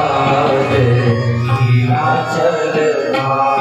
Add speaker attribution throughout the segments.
Speaker 1: राधे नीलाचल धाम।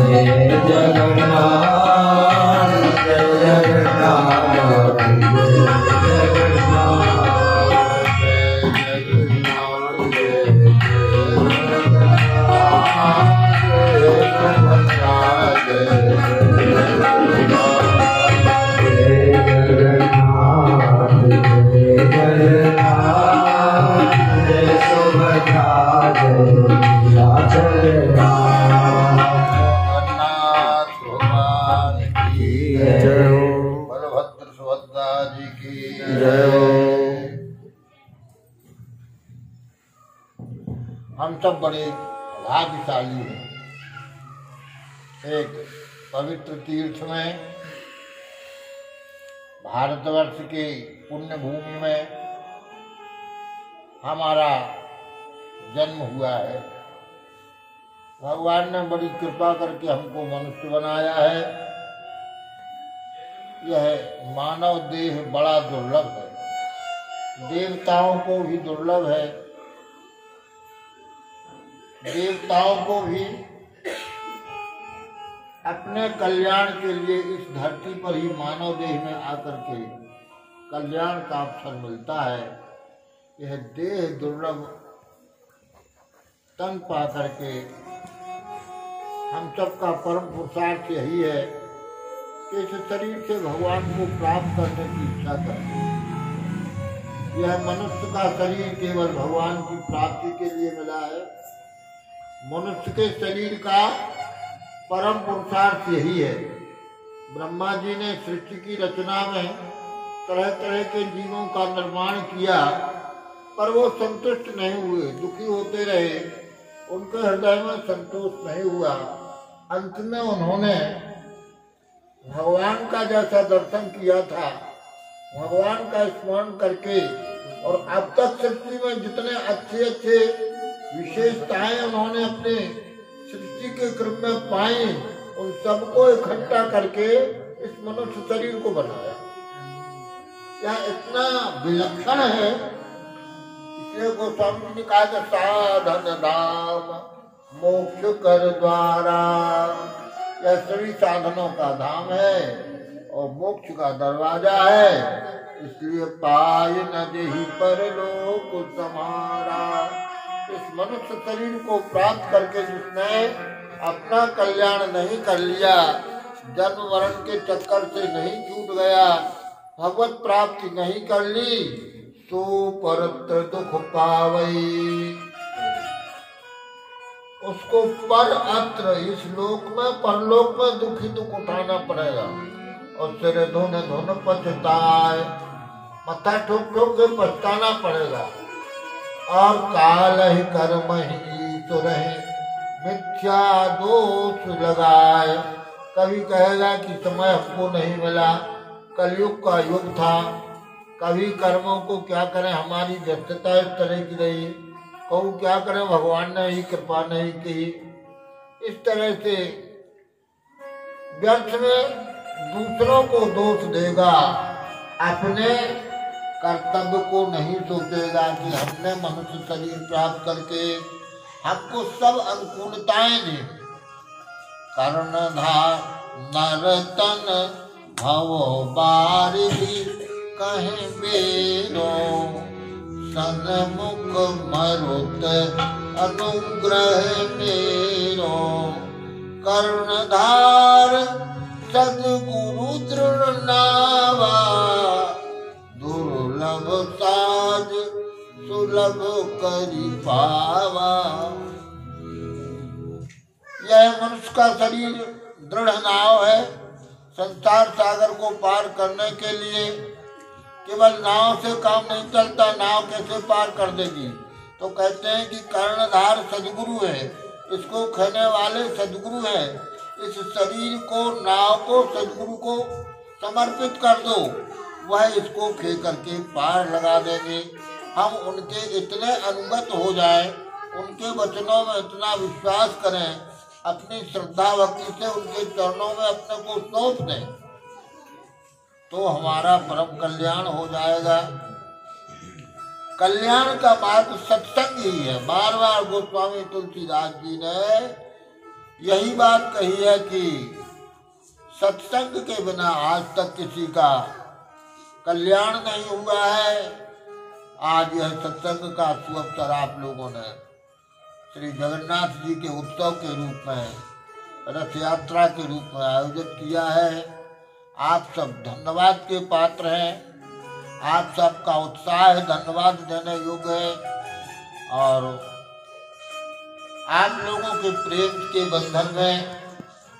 Speaker 1: जय जगन्नाथ
Speaker 2: हम सब बड़े भाग्यशाली हैं। एक पवित्र तीर्थ में, भारतवर्ष की पुण्य भूमि में हमारा जन्म हुआ है। भगवान ने बड़ी कृपा करके हमको मनुष्य बनाया है। यह मानव देह बड़ा दुर्लभ है, देवताओं को भी दुर्लभ है। देवताओं को भी अपने कल्याण के लिए इस धरती पर ही मानव देह में आकर के कल्याण का अवसर मिलता है। यह देह दुर्लभ तन पा करके हम सबका परम पुरुषार्थ यही है कि इस शरीर से भगवान को प्राप्त करने की इच्छा करें। यह मनुष्य का शरीर केवल भगवान की प्राप्ति के लिए मिला है। मनुष्य के शरीर का परम पुरुषार्थ यही है। ब्रह्मा जी ने सृष्टि की रचना में तरह तरह के जीवों का निर्माण किया, पर वो संतुष्ट नहीं हुए, दुखी होते रहे। उनके हृदय में संतोष नहीं हुआ। अंत में उन्होंने भगवान का जैसा दर्शन किया था, भगवान का स्मरण करके, और अब तक सृष्टि में जितने अच्छे अच्छे विशेषताएं उन्होंने अपने सृष्टि के क्रम में पाई, उन सबको इकट्ठा करके इस मनुष्य शरीर को बनाया। यह इतना विलक्षण है, इसलिए गोस्वामी ने कहा कि साधन धाम मोक्ष कर द्वारा। यह सभी साधनों का धाम है और मोक्ष का दरवाजा है। इसलिए पाय न देहि परलोक तुम्हारा। इस मनुष्य शरीर को प्राप्त करके जिसने अपना कल्याण नहीं कर लिया, जन्म मरण के चक्कर से नहीं छूट गया, भगवत प्राप्ति नहीं कर ली, तो परत्र दुख पावई, उसको पर अत्र इस लोक में परलोक में दुख ही दुख उठाना पड़ेगा। और सिर धुन धुन पछताए, मत्था ठोक ठोक के पछताना पड़ेगा। और काल ही कर्म ही सुरहि मिथ्या दोष लगाए, कभी कहेगा कि समय हमको नहीं मिला, कलयुग का युग था, कभी कर्मों को क्या करें, हमारी व्यस्तता इस तरह की रही, कहूँ क्या करें, भगवान ने ही कृपा नहीं की। इस तरह से व्यर्थ में दूसरों को दोष देगा, अपने कर्तव्य को नहीं सोचेगा कि हमने मनुष्य शरीर प्राप्त करके हमको सब अनुकूलताएं दी। कर्णधार नरतन भवो बारिधि कहे बेरो, सन्मुख मरुत अनुग्रह मेरो, कर्णधार सद्गुरु दृढ़ नावा, दुर्लभ साज सुलभ करी पावा। यह मनुष्य का शरीर दृढ़ नाव है, संसार सागर को पार करने के लिए केवल नाव से काम नहीं चलता, नाव कैसे पार कर देगी। तो कहते हैं कि कर्णधार सद्गुरु है, इसको खाने वाले सद्गुरु है, इस शरीर को, नाव को सद्गुरु को समर्पित कर दो, वह इसको खे करके पार लगा देंगे। हम उनके इतने अनुगत हो जाएं, उनके वचनों में इतना विश्वास करें, अपनी श्रद्धा भक्ति से उनके चरणों में अपने को सौंप दें, तो हमारा परम कल्याण हो जाएगा। कल्याण का मार्ग सत्संग ही है। बार बार गोस्वामी तुलसीदास जी ने यही बात कही है कि सत्संग के बिना आज तक किसी का कल्याण नहीं हुआ है। आज यह सत्संग का सुअवसर आप लोगों ने श्री जगन्नाथ जी के उत्सव के रूप में, रथ यात्रा के रूप में आयोजित किया है। आप सब धन्यवाद के पात्र हैं, आप सबका उत्साह धन्यवाद देने योग्य है। और आप लोगों के प्रेम के बंधन में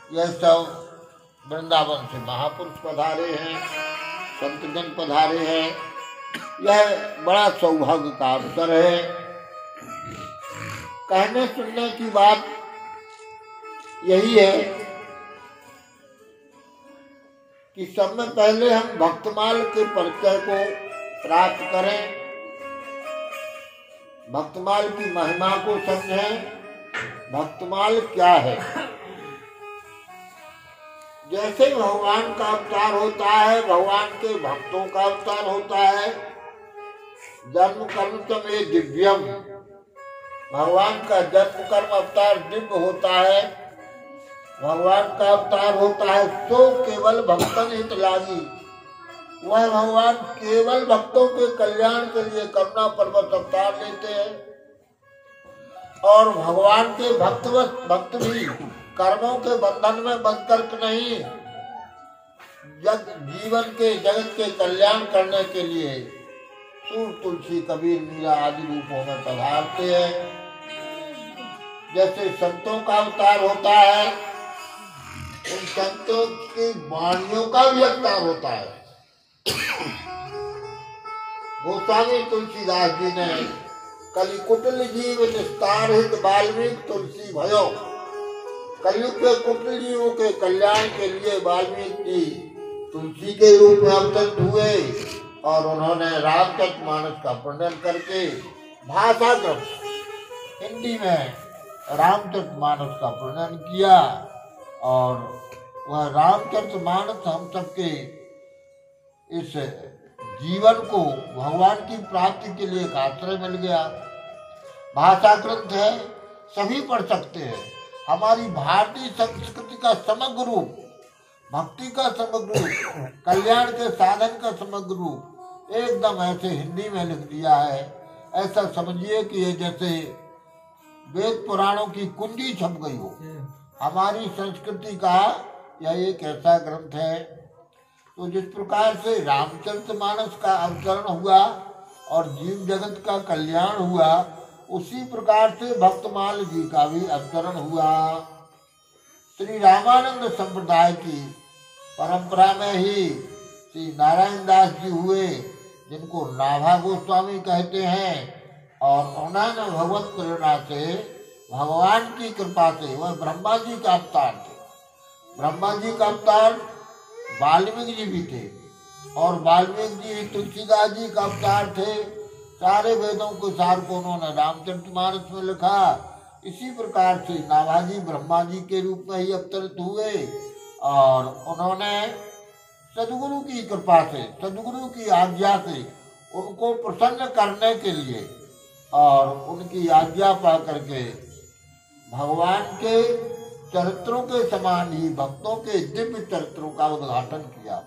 Speaker 2: यह सब वृंदावन से महापुरुष पधारे हैं, संतजन पधारे हैं, यह बड़ा सौभाग्य का अवसर है। कहने सुनने की बात यही है कि सब में पहले हम भक्तमाल के परिचय को प्राप्त करें, भक्तमाल की महिमा को समझें। भक्तमाल क्या है? जैसे भगवान का अवतार होता है, भगवान के भक्तों का अवतार होता है। जन्म कर्म तमे दिव्यम, भगवान का जन्म कर्म अवतार दिव्य होता है। भगवान का अवतार होता है सो केवल भक्तन हित लागी, वह भगवान केवल भक्तों के कल्याण के लिए करुणा पर्वत अवतार लेते हैं। और भगवान के भक्त भी कर्मों के बंधन में बंध कर नहीं, जीवन के जगत के कल्याण करने के लिए सूर तुलसी कबीर मीरा आदि रूपों में पधारते हैं। जैसे संतों का अवतार होता है, उन संतों की वाणियों का भी अवतार होता है। गोस्वामी तुलसीदास जी ने कलि कुटिल जीव निस्तार हित वाल्मीकि तुलसी भयो, कलयुग के कुटिल जीवों के कल्याण के लिए वाल्मीकि जी तुलसी के रूप में अवतरित हुए और उन्होंने रामचरितमानस का वर्णन करके भाषागत हिंदी में रामचरितमानस का वर्णन किया। और वह रामचरितमानस हम सबके इस जीवन को भगवान की प्राप्ति के लिए एक आश्रय मिल गया। भाषा ग्रंथ है, सभी पढ़ सकते हैं। हमारी भारतीय संस्कृति का समग्र रूप, भक्ति का समग्र रूप, कल्याण के साधन का समग्र रूप एकदम ऐसे हिंदी में लिख दिया है। ऐसा समझिए कि ये जैसे वेद पुराणों की कुंजी छप गई हो। हमारी संस्कृति का यह एक ऐसा ग्रंथ है। तो जिस प्रकार से रामचरितमानस का अवतरण हुआ और जीव जगत का कल्याण हुआ, उसी प्रकार से भक्तमाल जी का भी अवतरण हुआ। श्री रामानंद संप्रदाय की परंपरा में ही श्री नारायण दास जी हुए, जिनको नाभा गोस्वामी कहते हैं। और उन्होंने भगवत प्रेरणा से, भगवान की कृपा से, वह ब्रह्मा जी का अवतार थे। ब्रह्मा जी का अवतार वाल्मीकि जी भी थे, और वाल्मीकि जी तुलसीदास जी का अवतार थे। सारे वेदों के सार को उन्होंने रामचरितमानस में लिखा। इसी प्रकार से नाभाजी ब्रह्मा जी के रूप में ही अवतरित हुए, और उन्होंने सदगुरु की कृपा से, सदगुरु की आज्ञा से उनको प्रसन्न करने के लिए और उनकी आज्ञा पा करके भगवान के चरित्रों के समान ही भक्तों के दिव्य चरित्रों का उद्घाटन किया।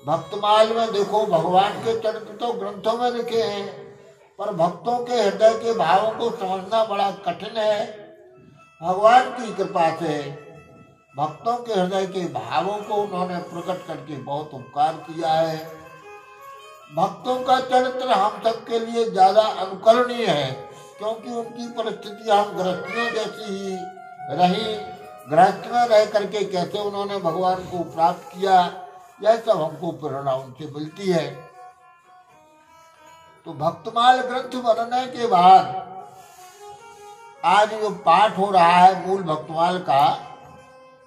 Speaker 2: भक्तमाल में देखो, भगवान के चरित्र तो ग्रंथों में लिखे हैं, पर भक्तों के हृदय के भावों को समझना बड़ा कठिन है। भगवान की कृपा से भक्तों के हृदय के भावों को उन्होंने प्रकट करके बहुत उपकार किया है। भक्तों का चरित्र हम सबके लिए ज्यादा अनुकरणीय है, क्योंकि उनकी परिस्थितियां हम गृहस्थियों जैसी ही रही। गृहस्थ में रह करके कैसे उन्होंने भगवान को प्राप्त किया, यह सब हमको प्रेरणा उनसे मिलती है। तो भक्तमाल ग्रंथ बनने के बाद आज जो पाठ हो रहा है मूल भक्तमाल का,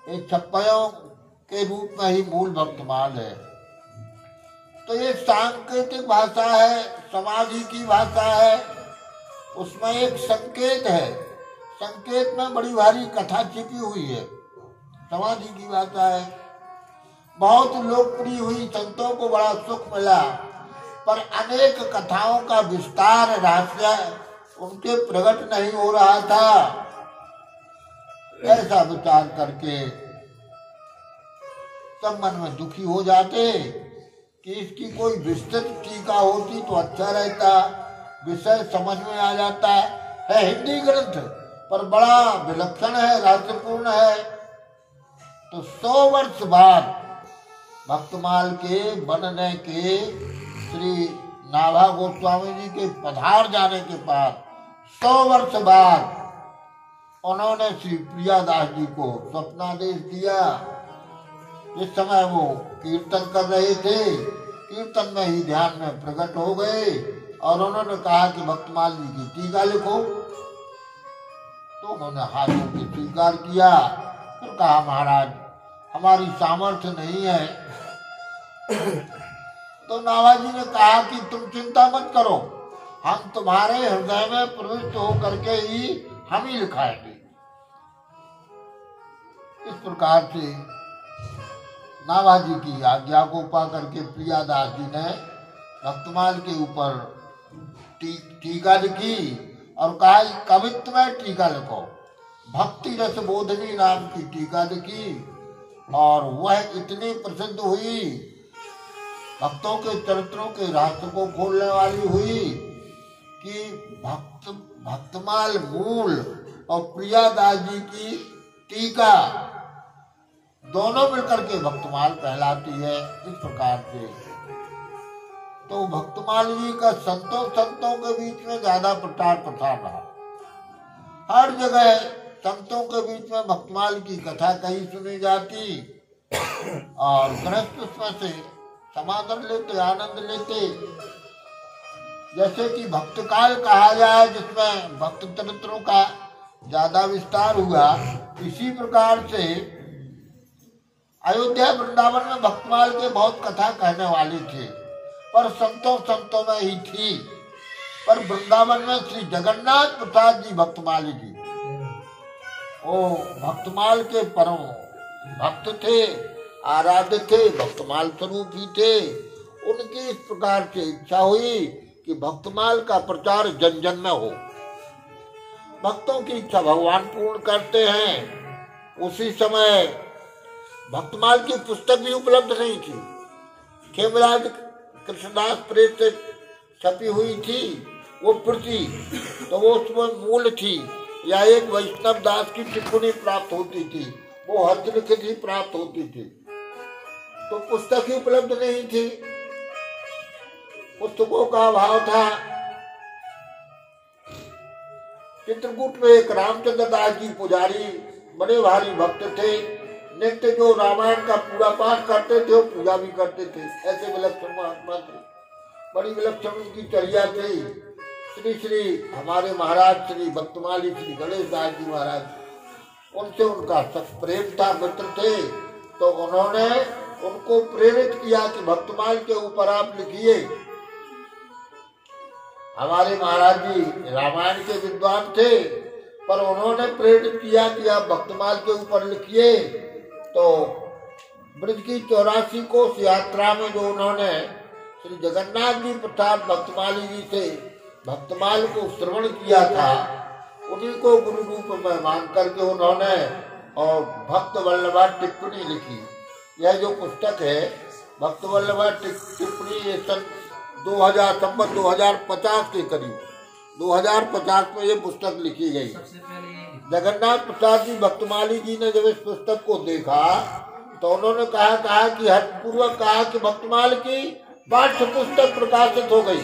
Speaker 2: ये छप्पयों के रूप में ही मूल भक्तमाल है। तो ये सांकेतिक भाषा है, समाधि की भाषा है। उसमें एक संकेत है, संकेत में बड़ी भारी कथा छिपी हुई है। समाधि की भाषा है, बहुत लोकप्रिय हुई, संतों को बड़ा सुख मिला, पर अनेक कथाओं का विस्तार रहस्य उनके प्रकट नहीं हो रहा था। ऐसा विचार करके सब मन में दुखी हो जाते कि इसकी कोई विस्तृत टीका होती तो अच्छा रहता, विषय समझ में आ जाता है। हिंदी ग्रंथ पर बड़ा विलक्षण है, रहस्यपूर्ण है। तो 100 वर्ष बाद भक्तमाल के बनने के, श्री नाभा गोस्वामी जी के पधार जाने के बाद 100 वर्ष बाद उन्होंने श्री प्रियादास जी को स्वप्नादेश दिया। जिस समय वो कीर्तन कर रहे थे, कीर्तन में ही ध्यान में प्रकट हो गए और उन्होंने कहा कि भक्तमाल जी की टीका लिखो। तो उन्होंने हाथों से स्वीकार किया। फिर कहा, महाराज हमारी सामर्थ्य नहीं है। तो नाभाजी ने कहा कि तुम चिंता मत करो, हम तुम्हारे हृदय में प्रविष्ट होकर के ही हम ही लिखाएंगे। इस प्रकार से नाभाजी की आज्ञा को पा करके प्रियादास जी ने भक्तमाल के ऊपर टीका लिखी और कहा कवित्व में टीका लिखो। भक्ति रस बोधनी नाम की टीका लिखी और वह इतनी प्रसिद्ध हुई, भक्तों के चरित्रों के रहस्य को खोलने वाली हुई कि भक्तमाल मूल और प्रियादास जी की टीका दोनों मिलकर के भक्तमाल कहलाती है। इस प्रकार से तो भक्तमाल जी का संतों के बीच में ज्यादा प्रचार प्रसार रहा। हर जगह संतों के बीच में भक्तमाल की कथा कहीं सुनी जाती और गृहस्थ उसमें से समादर लेते, आनंद लेते। जैसे कि भक्तकाल कहा जाए, जिसमें भक्त चरित्रों का ज्यादा विस्तार हुआ, इसी प्रकार से अयोध्या वृंदावन में भक्तमाल के बहुत कथा कहने वाली थी, पर संतों में ही थी। पर वृंदावन में श्री जगन्नाथ प्रसाद जी भक्तमाली जी, ओ भक्तमाल के परम भक्त थे, आराध्य थे, भक्तमाल स्वरूप ही थे। उनकी इस प्रकार से इच्छा हुई कि भक्तमाल का प्रचार जन जन में हो। भक्तों की इच्छा भगवान पूर्ण करते हैं। उसी समय भक्तमाल की पुस्तक भी उपलब्ध नहीं थी, खेमराज कृष्णदास प्रेस से छपी हुई थी वो प्रति, तो वो उसमें मूल थी, या एक वैष्णव दास की टिप्पणी प्राप्त होती थी, वो हस्तलिखित ही प्राप्त होती थी। तो पुस्तक ही उपलब्ध नहीं थी, पुस्तकों का अभाव था। चित्रकूट में एक रामचंद्र दास जी पुजारी बड़े भारी भक्त थे, नित्य जो रामायण का पूरा पाठ करते थे वो पूजा भी करते थे। ऐसे विलक्षण महात्मा थे, बड़ी विलक्षण उनकी चर्या थी। श्री श्री हमारे महाराज श्री भक्तमाली श्री गणेश दास जी महाराज, उनसे उनका सच प्रेम था, मित्र थे। तो उन्होंने उनको प्रेरित किया कि भक्तमाल के ऊपर आप लिखिए। हमारे महाराज जी रामायण के विद्वान थे, पर उन्होंने प्रेरित किया कि आप भक्तमाल के ऊपर लिखिए। तो ब्रज की 84 कोस यात्रा में जो उन्होंने श्री जगन्नाथ जी प्रसाद भक्तमाली जी से भक्तमाल को श्रवण किया था, उन्हीं को गुरु रूप में मान करके उन्होंने और भक्त वल्लभा टिप्पणी लिखी। यह जो पुस्तक है भक्त वल्लभा टिप्पणी, ये सन 2050 के करीब 2050 में ये पुस्तक लिखी गई। जगन्नाथ प्रसाद जी भक्तमाली जी ने जब इस पुस्तक को देखा तो उन्होंने कहा कि हर्षपूर्वक कहा कि भक्तमाल की पाठ्य पुस्तक प्रकाशित हो गई।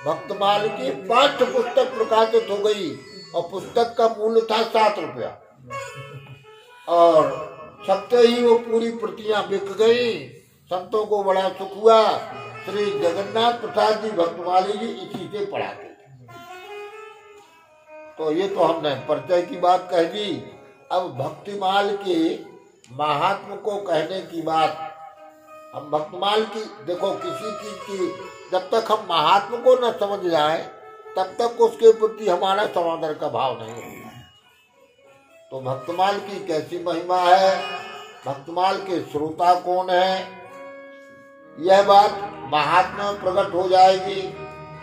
Speaker 2: भक्तमाल की पाठ्य पुस्तक प्रकाशित हो गई और पुस्तक का मूल्य था 7 रुपया, और छपते ही वो पूरी प्रतियां बिक गई। संतों को बड़ा सुख हुआ। श्री जगन्नाथ प्रसाद जी भक्तमाली जी इसी से पढ़ाते थे। तो ये तो हमने परिचय की बात कह दी। अब भक्तिमाल के महात्म को कहने की बात, हम भक्तमाल की देखो, किसी चीज की जब तक हम महात्म को न समझ जाए तब तक उसके प्रति हमारा समादर का भाव नहीं होता है। तो भक्तमाल की कैसी महिमा है, भक्तमाल के श्रोता कौन है, यह बात महात्मा में प्रकट हो जाएगी।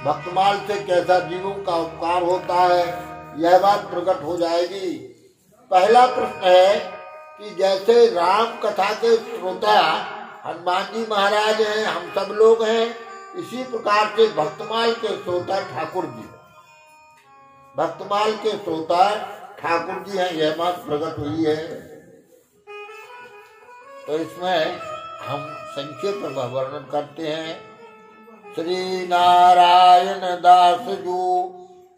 Speaker 2: भक्तमाल से कैसा जीवों का उपकार होता है, यह बात प्रकट हो जाएगी। पहला प्रश्न है कि जैसे राम कथा के श्रोता हनुमान जी महाराज हैं, हम सब लोग हैं, इसी प्रकार से भक्तमाल के श्रोता ठाकुर जी, भक्तमाल के श्रोता ठाकुर जी हैं, यह बात प्रकट हुई है। तो इसमें हम संक्षेप में वर्णन करते हैं। श्री नारायण दास जो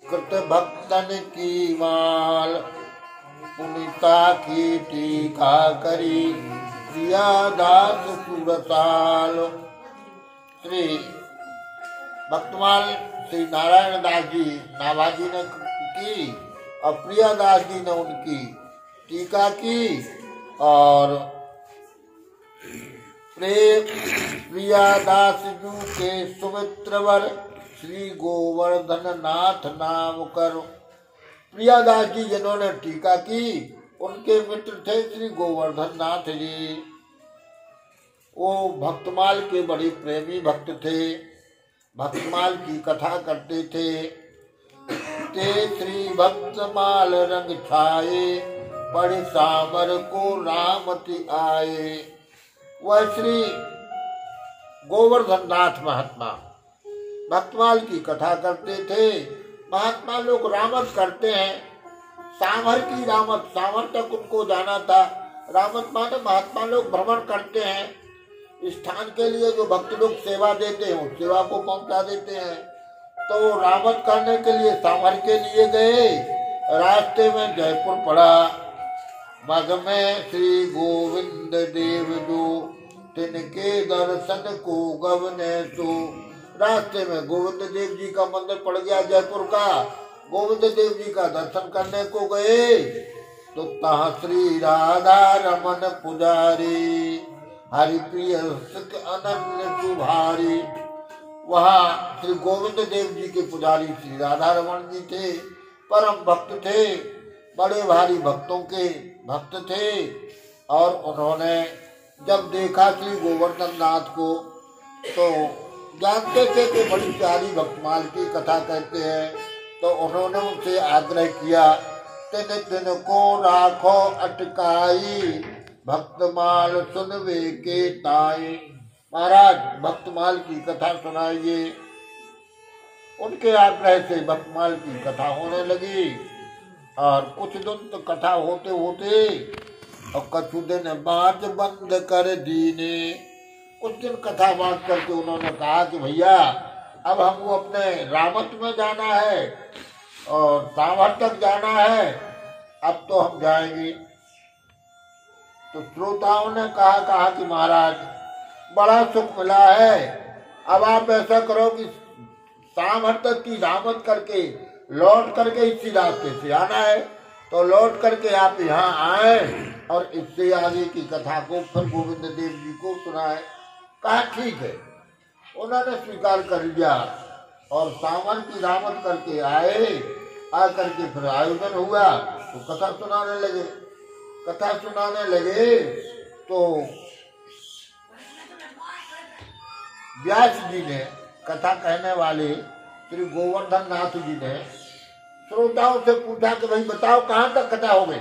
Speaker 2: कृत भक्तन की माल, पुनिता की टीका करी प्रिया दास सुरसाल। श्री भक्तमाल श्री नारायण दास जी नाभाजी ने की और प्रिया दास जी ने उनकी टीका की, और प्रिया दास जू के सुमित्रवर श्री गोवर्धन नाथ नाम कर। प्रिया दास जी जिन्होंने टीका की उनके मित्र थे श्री गोवर्धन नाथ जी। वो भक्तमाल के बड़े प्रेमी भक्त थे, भक्तमाल की कथा करते थे। ते श्री भक्तमाल रंग छाए, पढ़ सावर को रामति आए। वह श्री गोवर्धन नाथ महात्मा भक्तमाल की कथा करते थे। महात्मा लोग रामत करते हैं, सांवर की रामत, सांवर तक उनको जाना था। रामत माने महात्मा लोग भ्रमण करते हैं, स्थान के लिए जो भक्त लोग सेवा देते हैं उस सेवा को पहुंचा देते हैं। तो रामत करने के लिए सांवर के लिए गए, रास्ते में जयपुर पड़ा। मग में श्री गोविंद देव जो तिनके दर्शन को गवने सो। रास्ते में गोविंद देव जी का मंदिर पड़ गया जयपुर का, गोविंद देव जी का दर्शन करने को गए तो तहाँ श्री राधा रमन पुजारी, हरिप्रिय सुख अनन्य सुभारी। वहाँ श्री गोविंद देव जी के पुजारी श्री राधा रमन जी थे, परम भक्त थे, बड़े भारी भक्तों के भक्त थे। और उन्होंने जब देखा श्री गोवर्धन नाथ को तो जानते थे कि बड़ी प्यारी भक्तमाल की कथा कहते हैं, तो उन्होंने उनसे आग्रह किया, तिन तिन को राखो अटकाई, भक्तमाल सुनवे के ताई। महाराज भक्तमाल की कथा सुनाइए। उनके आग्रह से भक्तमाल की कथा होने लगी। और कुछ दिन तो कथा होते होते और कछु दिन बात बंद कर दीने। कुछ दिन कथा बात करके उन्होंने कहा कि भैया अब हमको अपने रामत में जाना है और सांवर तक जाना है, अब तो हम जाएंगे। तो श्रोताओं ने कहा कि महाराज बड़ा सुख मिला है, अब आप ऐसा करो कि सांवर तक की रामत करके लौट करके इसी रास्ते से आना है, तो लौट करके आप यहाँ आए और इससे आगे की कथा को फिर गोविंद देव जी को सुनाए। कहा ठीक है, उन्होंने स्वीकार कर लिया और सांवर की रामत करके आए। आकर के फिर आयोजन हुआ तो कथा सुनाने लगे तो व्यास जी ने, कथा कहने वाले श्री गोवर्धन नाथ जी ने श्रोताओं से पूछा कि भाई बताओ कहाँ तक कथा हो गई,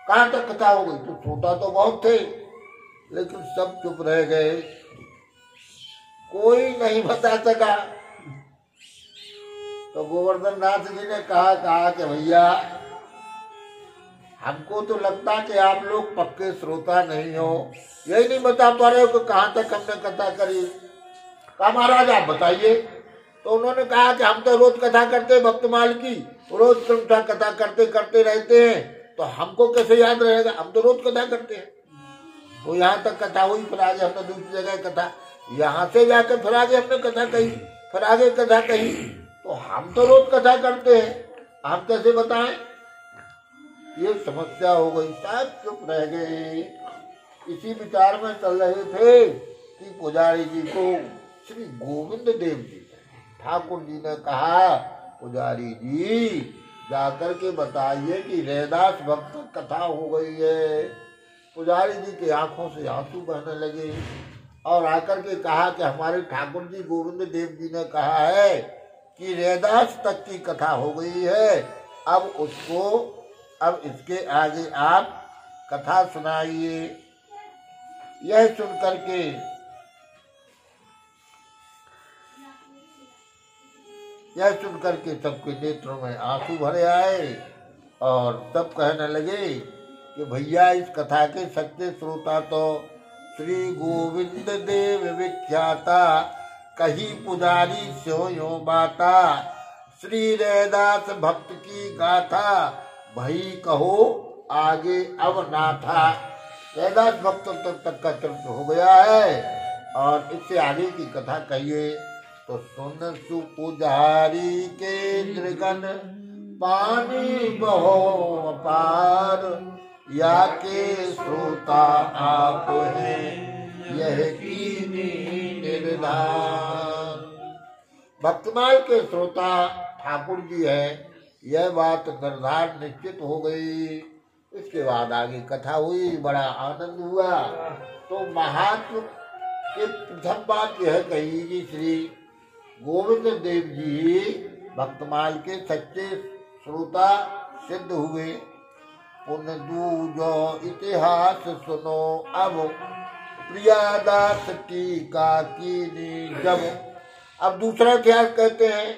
Speaker 2: कहाँ तक कथा हो गई। तो श्रोता तो बहुत थे लेकिन सब चुप रह गए, कोई नहीं बता सका। तो गोवर्धन नाथ जी ने कहा कि भैया हमको तो लगता कि आप लोग पक्के श्रोता नहीं हो, यही नहीं बता पा रहे हो कि कहाँ तक हमने कथा करी। कहा महाराज आप बताइए। तो उन्होंने कहा कि हम तो रोज कथा करते हैं भक्तमाल की, रोज कथा करते रहते हैं, तो हमको कैसे याद रहेगा, हम तो रोज कथा करते हैं। तो यहाँ तक कथा हुई, फिर आगे हमने दूसरी जगह कथा, यहाँ से जाकर फिर आगे हमने कथा कही, फिर आगे कथा कही, तो हम तो रोज कथा करते हैं, हम कैसे बताएं। ये समस्या हो गई, सब चुप रह गए। इसी विचार में चल रहे थे कि पुजारी जी को श्री गोविंद देव जी ठाकुर जी ने कहा पुजारी जी जाकर के बताइए कि रैदास भक्त कथा हो गई है। पुजारी जी की आंखों से आंसू बहने लगे और आकर के कहा कि हमारे ठाकुर जी गोविंद देव जी ने कहा है कि रैदास तक की कथा हो गई है, अब इसके आगे आप कथा सुनाइए। यह सुन करके सबके नेत्रों में आंसू भरे आए और सब कहने लगे कि भैया इस कथा के सच्चे श्रोता तो श्री गोविंद देव विख्याता, कही पुजारी स्यो यो बाता, श्री रैदास भक्त की गाथा, भई कहो आगे अब नाथा। रैदास भक्त तक का चरित्र हो गया है और इससे आगे की कथा कहिए। तो सुन सुपुजारी के दृगन पानी बहो अपार, या के श्रोता आप हैं यह कीनी निर्धार। भक्तमाल के श्रोता ठाकुर जी है, यह बात निर्धार निश्चित हो गई। इसके बाद आगे कथा हुई, बड़ा आनंद हुआ। तो महात्म के प्रथम बात यह कही कि श्री गोविंद देव जी भक्तमाल के सच्चे श्रोता सिद्ध हुए। पुन दूजो इतिहास सुनो अब, प्रियादास टीका कीनी जब। अब दूसरा इतिहास कहते हैं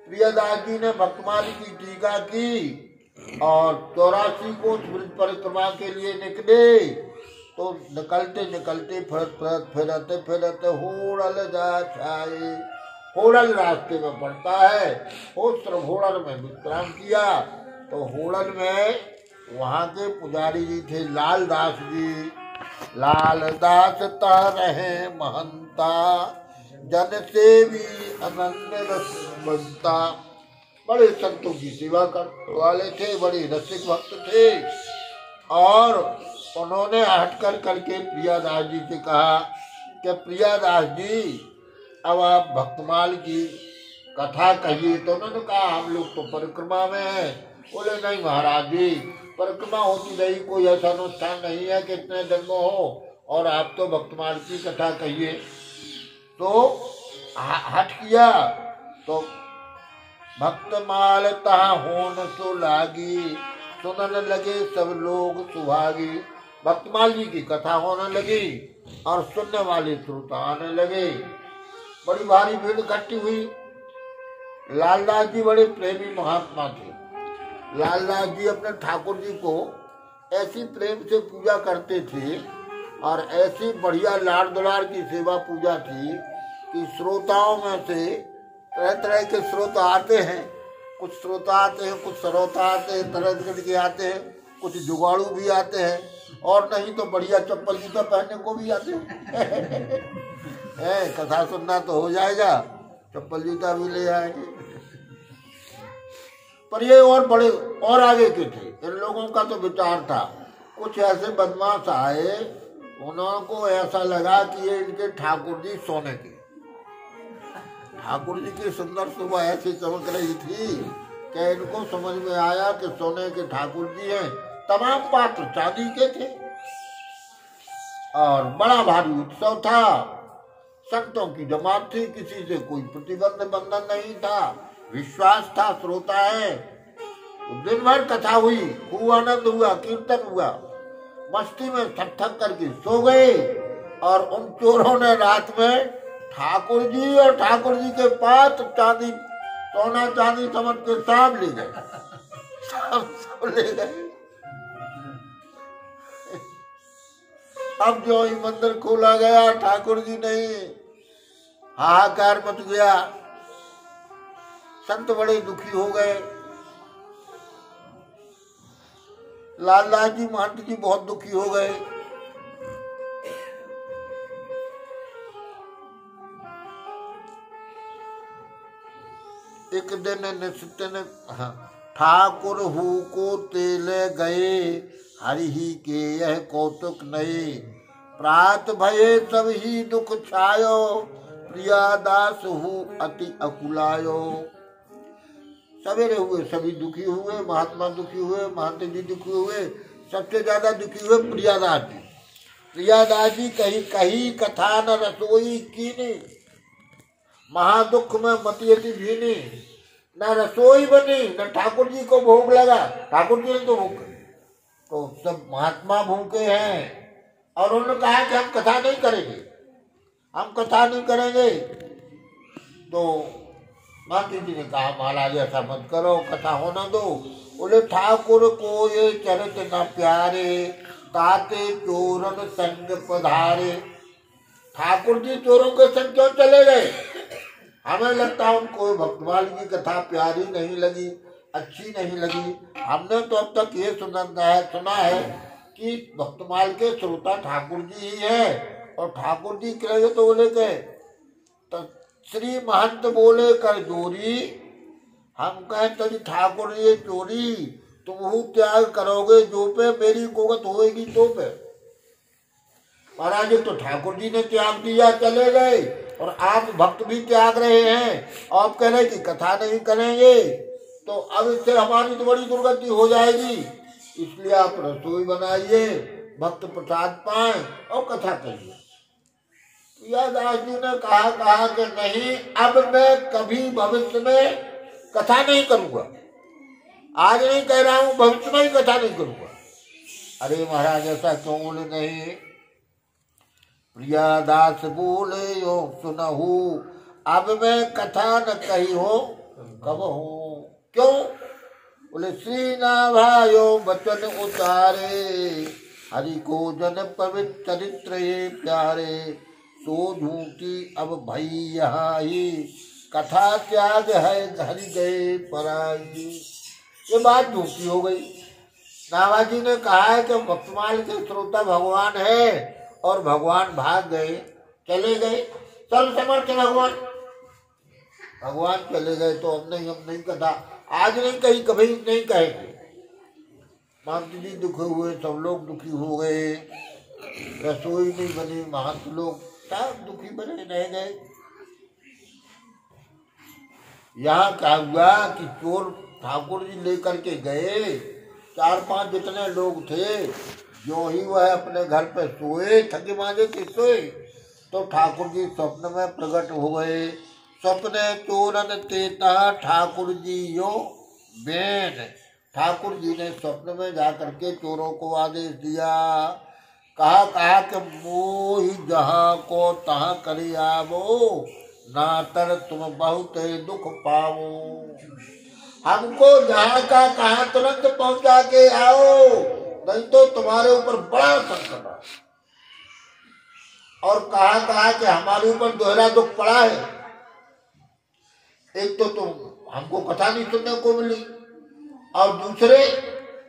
Speaker 2: प्रियादास जी ने भक्तमाल की टीका की और 84 कोष ब्रज परिक्रमा के लिए निकले। तो निकलते फिरते होड़ल जा छाए। होड़ल रास्ते में पड़ता है, होड़ल में विश्राम किया। तो होड़ल में वहाँ के पुजारी जी थे लालदास जी। लालदास ता रहे महंता, जन सेवी अनन्य रस बनता। बड़े संतों की सेवा करने वाले थे, बड़े रसिक भक्त थे। और उन्होंने हटकर करके प्रियादास जी से कहा कि प्रियादास जी अब आप भक्तमाल की कथा कहिए। तो उन्होंने कहा हम लोग तो परिक्रमा में हैं। बोले नहीं महाराज जी, परिक्रमा होती रही, कोई ऐसा अनुष्ठान नहीं है कि इतने दिन में हो, और आप तो भक्तमाल की कथा कहिए। तो हट किया। तो भक्तमाल तहा होन सो लागी, सुनन लगे सब लोग सुभागी। भक्तमाल जी की कथा होने लगी और सुनने वाले श्रोता आने लगे। बड़ी भारी भीड़ इकट्ठी हुई। लालदास जी बड़े प्रेमी महात्मा थे लालदास जी अपने ठाकुर जी को ऐसी प्रेम से पूजा करते थे और ऐसी बढ़िया लाड़ दुलार की सेवा पूजा थी कि श्रोताओं में से तरह तरह के श्रोता आते हैं। कुछ श्रोता आते हैं, कुछ श्रोता आते हैं, तरह तरह के आते हैं, कुछ जुगाड़ू भी आते हैं और नहीं तो बढ़िया चप्पल जूता पहनने को भी आते हैं। कथा सुनना तो हो जाएगा, चप्पल जूता भी ले आएंगे। पर ये और बड़े और आगे के थे। इन लोगों का तो विचार था, कुछ ऐसे बदमाश आए, उनको ऐसा लगा कि ये इनके ठाकुर जी सोने के। ठाकुर जी की सुंदर सुबह ऐसी चमक रही थी कि इनको समझ में आया कि सोने के ठाकुर जी हैं। तमाम पात्र चांदी के थे और बड़ा भारी उत्सव था। संतों की जमात थी, किसी से कोई प्रतिबंध बंधन नहीं था, विश्वास था, श्रोता है। तो दिन भर कथा हुई, खूब आनंद हुआ, कीर्तन हुआ, मस्ती में थक थक करके सो गए। और उन चोरों ने रात में ठाकुर जी और ठाकुर जी के पास चांदी, सोना चांदी समझ के सब ले गए, सब ले गए। अब जो ही मंदिर खोला गया, ठाकुर जी नहीं, हाहाकार मच गया। संत बड़े दुखी हो गए। लालदास जी महंत जी बहुत दुखी हो गए। एक दिन निश्चित ठाकुर हु को तेले गए, हरि ही के यह कौतुक नए। प्रात भये सब ही दुख छायो, प्रियादास हु अति अकुलायो। सवेरे हुए सभी दुखी हुए, महात्मा दुखी हुए, महंत जी दुखी हुए, सबसे ज्यादा दुखी हुए प्रियादास जी। प्रियादास जी कही कही कथा न रसोई कीनी, महादुख में मतियति भीनी। न रसोई बनी, न ठाकुर जी को भोग लगा। ठाकुर जी ने तो भोग, तो सब महात्मा भूखे हैं। और उन्होंने कहा कि हम कथा नहीं करेंगे, हम कथा नहीं करेंगे। तो माता जी ने कहा महाराज ऐसा मत करो, कथा होना दो। बोले ठाकुर को ये चरित न प्यारे, ताते चोरन संग पधारे। ठाकुर जी चोरों के संग क्यों चले गए? हमें लगता है उनको भक्तमाल की कथा प्यारी नहीं लगी, अच्छी नहीं लगी। हमने तो अब तक ये सुना है कि भक्तमाल के श्रोता ठाकुर जी ही है। और ठाकुर जी कहे तो बोले के तो श्री महंत बोले कर जोरी, हम कहे तरी ठाकुर ये चोरी, तुम त्याग करोगे जो पे, मेरी कोगत होएगी तो पे। महाराज तो ठाकुर जी ने त्याग दिया, चले गए, और आप भक्त भी त्याग रहे हैं। आप कह रहे कि कथा नहीं करेंगे, तो अब इससे हमारी तो बड़ी दुर्गति हो जाएगी। इसलिए आप रसोई बनाइए, भक्त प्रसाद पाएं और कथा करिए। प्रियादास जी ने कहा कि नहीं, अब मैं कभी भविष्य में कथा नहीं करूंगा। आज नहीं कह रहा हूं, भविष्य में ही कथा नहीं करूंगा। अरे महाराज ऐसा क्यों बोले? नहीं, प्रियादास बोले यो सुनहु, अब मैं कथा न कही हो कब हो। क्यों? बोले श्री नाभायो वचन उतारे, हरि को जन पवित्र चरित्र ये प्यारे। तो झूठी अब भई यहाँ ही, कथा त्याग है हरि गए पराई। ये बात झूठी हो गई। नाभाजी ने कहा है कि भक्तमाल के श्रोता भगवान है और भगवान भाग गए, चले गए। सर्व समर्थ भगवान चले गए तो हम नहीं कथा आज नहीं कही, कभी नहीं कहेंगे। महंत जी दुखी हुए, सब लोग दुखी हो गए, रसोई नहीं बनी, महंत लोग सब दुखी बने रह गए। यहाँ क्या हुआ कि चोर ठाकुर जी लेकर के गए, 4-5 जितने लोग थे, जो ही वह अपने घर पे सोए, थके मांजे के सोए, तो ठाकुर जी स्वप्न में प्रकट हो गए। स्वप्ने चोरन तेता ठाकुर जी यो बेन। ठाकुर जी ने स्वप्न में जाकर के चोरों को आदेश दिया, कहा कि मोहि जहाँ को तहाँ करी आवो, ना तर तुम बहुत दुख पावो। हमको जहाँ का कहाँ तुरंत पहुंचा के आओ, नहीं तो तुम्हारे ऊपर बड़ा संकट है। और कहा कि हमारे ऊपर दोहरा दुख पड़ा है। एक तो तुम हमको कथा नहीं सुनने को मिली, और दूसरे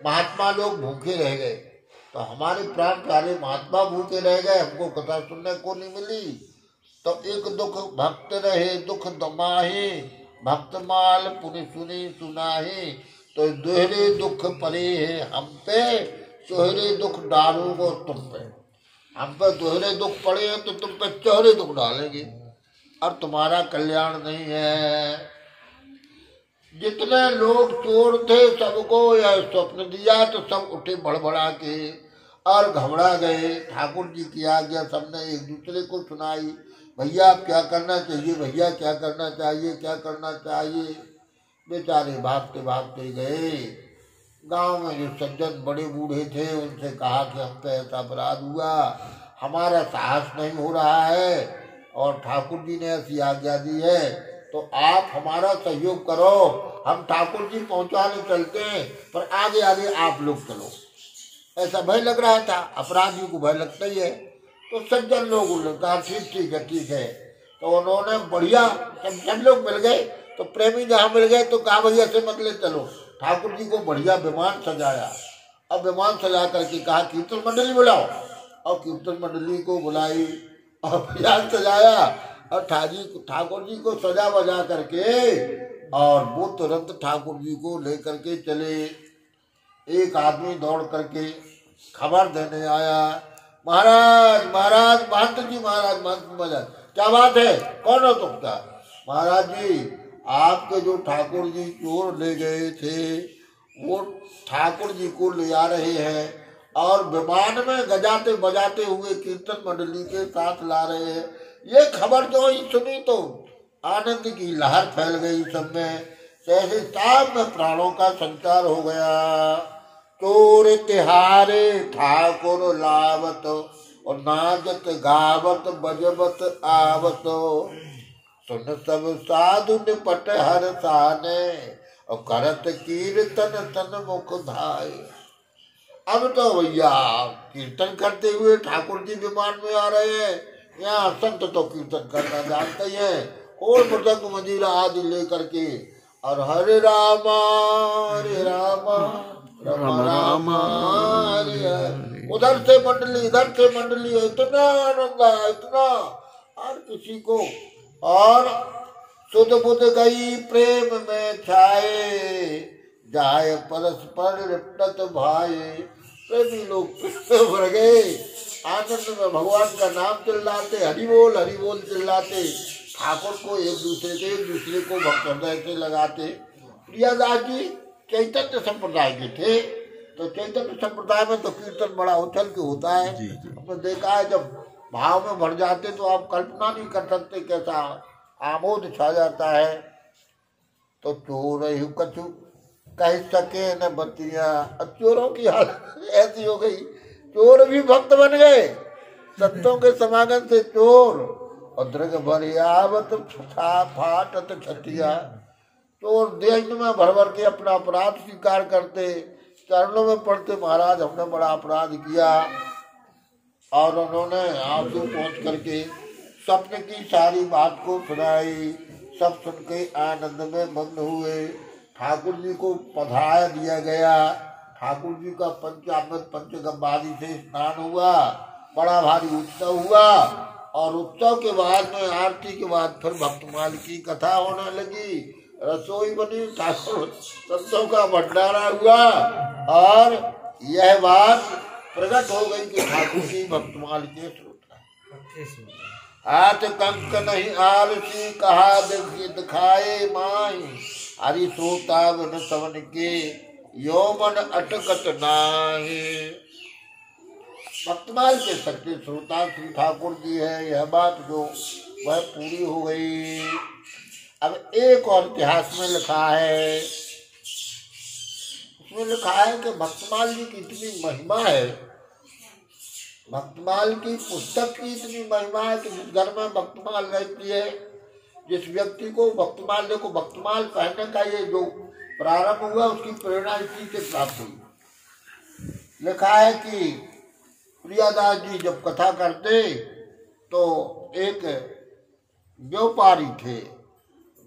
Speaker 2: महात्मा लोग भूखे रह गए। तो हमारे प्राण प्यारे महात्मा भूखे रह गए, हमको कथा सुनने को नहीं मिली। तो एक दुख भक्त रहे दुख दमाहे, भक्त माल पुनि सुनी सुनाहे। तो दोहरे दुख पड़े हैं हम पे, चोहरे दुख डालूंगो तुम पे। हम पे दोहरे दुख पड़े हैं तो तुम पे चोहरे दुख डालेंगे, और तुम्हारा कल्याण नहीं है। जितने लोग चोर थे सबको यह स्वप्न दिया तो सब उठे बड़बड़ा के और घबरा गए। ठाकुर जी की आज्ञा सबने एक दूसरे को सुनाई, भैया आप क्या करना चाहिए, भैया क्या करना चाहिए, क्या करना चाहिए। बेचारे भागते भागते गए। गांव में जो सज्जन बड़े बूढ़े थे उनसे कहा कि हम पे ऐसा अपराध हुआ, हमारा साहस नहीं हो रहा है और ठाकुर जी ने ऐसी आज्ञा दी है, तो आप हमारा सहयोग करो, हम ठाकुर जी पहुंचाने चलते हैं, पर आगे आगे आप लोग चलो। ऐसा भय लग रहा था, अपराधियों को भय लगता ही है। तो सज्जन लोग कहा ठीक है। तो उन्होंने बढ़िया, सब लोग मिल गए। तो प्रेमी जहाँ मिल गए तो कहा भैया से मत ले चलो। ठाकुर जी को बढ़िया विमान सजाया, अब विमान सजा करके कहा कीर्तन मंडली बुलाओ, और कीर्तन मंडली को बुलाई और विमान सजाया, और ठाकुर जी को सजा बजा करके, और वो तुरंत ठाकुर जी को लेकर के चले। एक आदमी दौड़ करके खबर देने आया, महाराज महाराज महंत जी, महाराज महंत, क्या बात है, कौन हो तुम? क्या महाराज जी, आपके जो ठाकुर जी चोर ले गए थे वो ठाकुर जी को ले आ रहे हैं, और विमान में गजाते बजाते हुए कीर्तन मंडली के साथ ला रहे हैं। ये खबर जो ही सुनी तो आनंद की लहर फैल गई सब में, जैसे साथ में प्राणों का संचार हो गया। चोर तिहारे ठाकुर लावत, और नाचत गावत बजबत आवत, सुन सब साधु निपट हर साने, और करत कीर्तन तन मुख धाय। अब तो भैया कीर्तन करते हुए ठाकुर जी विमान में आ रहे हैं। यहाँ संत तो कीर्तन करना जानते ही हैं, और मृदंग मंजीरा आदि लेकर के, और हरे रामा रामा रामा हरे। उधर से मंडली इधर से मंडली, इतना आनंद आया, इतना, और किसी को, और सुध बुध गई प्रेम में छाए, जाए परस्पर लिप्टत भाई। प्रेमी लोग भर गए आनंद में, भगवान का नाम चिल्लाते, हरि बोल चिल्लाते, ठाकुर को एक दूसरे को भक्त हृदय से लगाते। प्रियादास जी चैतन्य संप्रदाय के थे, तो चैतन्य संप्रदाय में तो कीर्तन बड़ा उछल के होता है। हमने देखा है जब भाव में भर जाते तो आप कल्पना नहीं कर सकते कैसा आमोद छा जाता है। तो चोर कछु कह सके न बतिया, चोरों की हालत ऐसी हो गई, चोर भी भक्त बन गए संतों के समागम से चोर। और दृग भरियावत फाटत छतिया, चोर देश में भर भर के अपना अपराध स्वीकार करते, चरणों में पड़ते, महाराज हमने बड़ा अपराध किया। और उन्होंने आंसू पहुँच करके स्वप्न की सारी बात को सुनाई। सब सुन के आनंद में मग्न हुए। ठाकुर जी को पधार दिया गया। ठाकुर जी का पंचामृत पंचगव्यादि से स्नान हुआ, बड़ा भारी उत्सव हुआ। और उत्सव के बाद में आरती के बाद फिर भक्तमाल की कथा होने लगी, रसोई बनी, ठाकुर संतों का भंडारा हुआ, और यह बात प्रकट हो गई कि ठाकुर जी भक्तमाल के स्रोत हाथ कंक नहीं आलसी, कहा दिखाए माई, हरि श्रोता बिन सवन के यौवन अटकत नाही। भक्तमाल के सच्चे श्रोता श्री ठाकुर जी है, यह बात जो वह पूरी हो गई। अब एक और इतिहास में लिखा है, उसमें लिखा है कि भक्तमाल जी की इतनी महिमा है, भक्तमाल की पुस्तक की इतनी महिमा है कि जिस घर में भक्तमाल रहती है, जिस व्यक्ति को भक्तमाल, देखो भक्तमाल पहनने का ये जो प्रारंभ हुआ, उसकी प्रेरणा इसी से प्राप्त हुई। लिखा है कि प्रियादास जी जब कथा करते तो एक व्यापारी थे,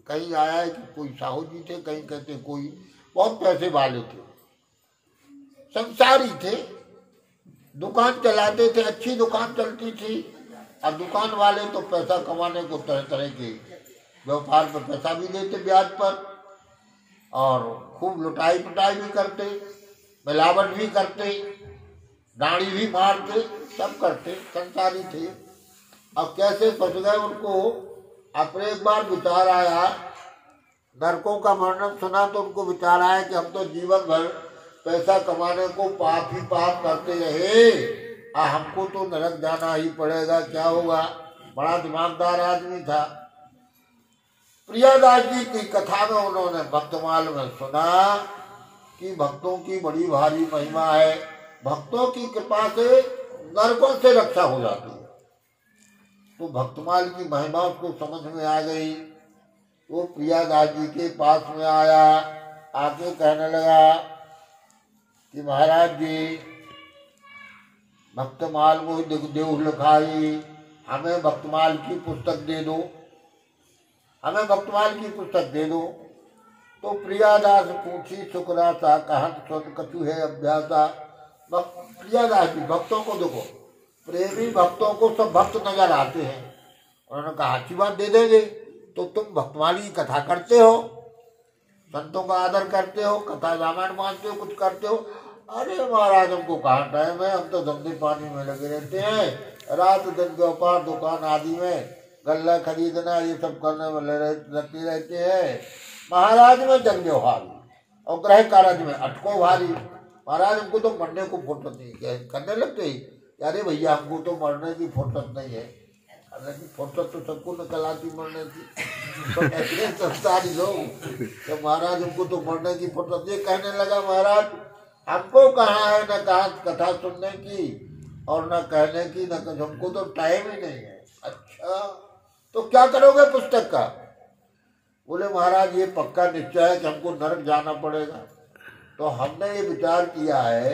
Speaker 2: कहीं आया है कि कोई साहू जी थे, कहीं कहते कोई बहुत पैसे वाले थे, संसारी थे, दुकान चलाते थे, अच्छी दुकान चलती थी। और दुकान वाले तो पैसा कमाने को तरह तरह के व्यापार पर पैसा भी देते ब्याज पर, और खूब लुटाई पुटाई भी करते, मिलावट भी करते, दाढ़ी भी मारते, सब करते, संसारी थे। अब कैसे फंस गए उनको अपने एक बार विचार आया, नरकों का वर्णन सुना तो उनको विचार आया कि हम तो जीवन भर पैसा कमाने को पाप ही पाप करते रहे, हमको तो नरक जाना ही पड़ेगा, क्या होगा। बड़ा दिमागदार आदमी था। प्रियादास जी की कथा में उन्होंने भक्तमाल में सुना कि भक्तों की बड़ी भारी महिमा है, भक्तों की कृपा से नरकों से रक्षा हो जाती है। तो भक्तमाल की महिमा उसको समझ में आ गई। वो प्रियादास जी के पास में आया, आके कहने लगा कि महाराज जी, भक्तमाल को देव लिखाई, हमें भक्तमाल की पुस्तक दे दो, हमें भक्तमाल की पुस्तक दे दो। तो प्रियादास पूछी शुक्रासा कहत सुन कछु है अभ्यासा। प्रियादास जी भक्तों को देखो, प्रेमी भक्तों को सब भक्त नजर आते हैं। उन्होंने कहा अच्छी बात, दे देंगे। तो तुम भक्तमाल की कथा करते हो, संतों का आदर करते हो, कथा रामायण मानते हो, कुछ करते हो। अरे महाराज हमको कहाँ टाइम है, हम तो धंधे पानी में लगे रहते हैं, रात दिन व्यापार दुकान आदि में गल्ला खरीदना ये सब करने में लगते रहते हैं। महाराज में जग व्यवहार और ग्रह कार्य में अटको भारी। महाराज हमको तो मरने को फुर्सत नहीं, करने लगते ही अरे भैया हमको तो मरने की फुर्सत नहीं है। हालांकि फुर्सत तो सबको निकल आती मरने की, तो ऐसे संसारी लोग तो महाराज हमको तो मरने की फुर्सत। ये कहने लगा महाराज हमको कहाँ है न कहा कथा सुनने की और न कहने की, न कुछ, हमको तो टाइम ही नहीं है। अच्छा तो क्या करोगे पुस्तक का? बोले महाराज ये पक्का निश्चय है कि हमको नरक जाना पड़ेगा। तो हमने ये विचार किया है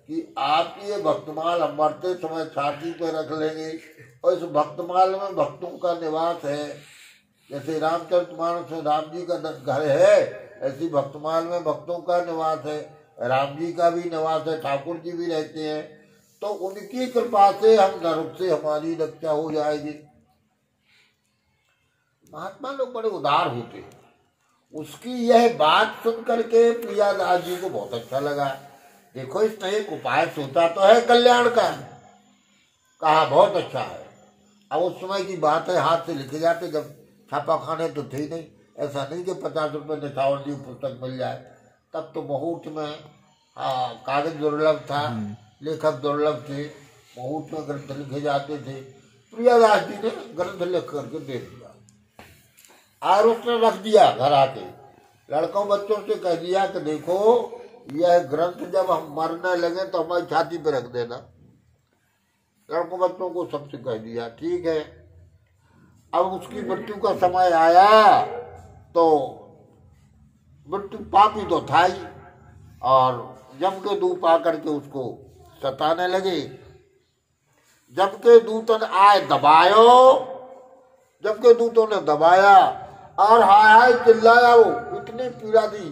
Speaker 2: कि आपकी ये भक्तमाल हम मरते समय छाती पर रख लेंगे, और इस भक्तमाल में भक्तों का निवास है। जैसे रामचरितमानस में राम जी का घर है, ऐसी भक्तमाल में भक्तों का निवास है, राम जी का भी निवास है, ठाकुर जी भी रहते हैं। तो उनकी कृपा से हम नरक से हमारी रक्षा हो जाएगी। महात्मा लोग बड़े उदार होते हैं। उसकी यह बात सुन करके प्रियादास जी को बहुत अच्छा लगा। देखो इसने एक उपाय सोचा तो है कल्याण का, कहा बहुत अच्छा है। अब उस समय की बात है, हाथ से लिखे जाते, जब छापा खाने तो थे नहीं, ऐसा नहीं कि 50 रुपये निछावर दी पुस्तक मिल जाए। तब तो बहुत में कागज दुर्लभ था, लेखक दुर्लभ थे, बहुत में ग्रंथ लिखे जाते थे। प्रियादास जी ने ग्रंथ लिख करके दे दिया और उसने रख दिया घर आके। लड़कों बच्चों से कह दिया कि देखो यह ग्रंथ जब हम मरने लगे तो हमारी छाती पे रख देना। लड़कों बच्चों को सबसे कह दिया, ठीक है। अब उसकी मृत्यु का समय आया तो मृत्यु पापी तो था ही, और यम के दूत आकर के उसको सताने लगे। जब के दूतन आए दबायो, जब के दूतों ने दबाया और हाय हाय चिल्लाया, वो इतनी पीड़ा दी।